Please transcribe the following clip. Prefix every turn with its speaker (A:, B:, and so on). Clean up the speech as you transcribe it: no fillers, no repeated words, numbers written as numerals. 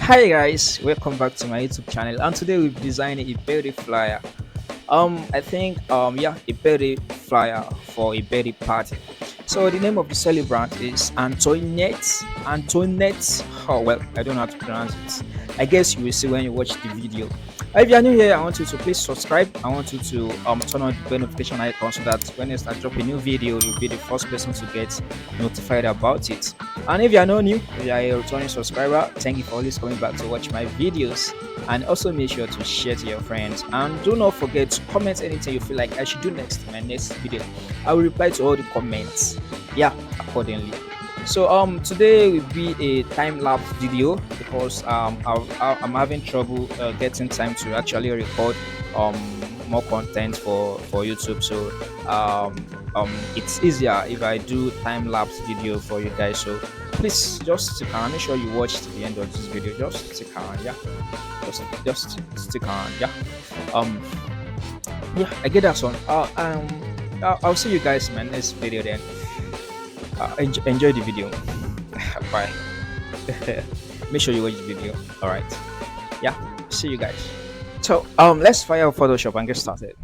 A: Hi guys, welcome back to my YouTube channel. And today we've designed a birthday flyer. I think yeah, a birthday flyer for a birthday party. So the name of the celebrant is Antoinette. Antoinette. Oh well, I don't know how to pronounce it. I guess you will see when you watch the video. If you are new here, I want you to please subscribe. I want you to turn on the bell notification icon so that when I start dropping new video, you'll be the first person to get notified about it. And if you are not new, if you are a returning subscriber, thank you for always coming back to watch my videos. And also make sure to share to your friends. And do not forget to comment anything you feel like I should do next in my next video. I will reply to all the comments. Yeah, accordingly. So today will be a time lapse video because I'm having trouble getting time to actually record um more content for YouTube. So it's easier if I do time lapse video for you guys. So please just stick around. Make sure you watch to the end of this video. Just stick around, yeah. Just stick around, yeah. Um yeah, I get that one. I'll see you guys in my next video then. Enjoy the video. Bye. Make sure you watch the video. All right. Yeah. See you guys. So let's fire up Photoshop and get started.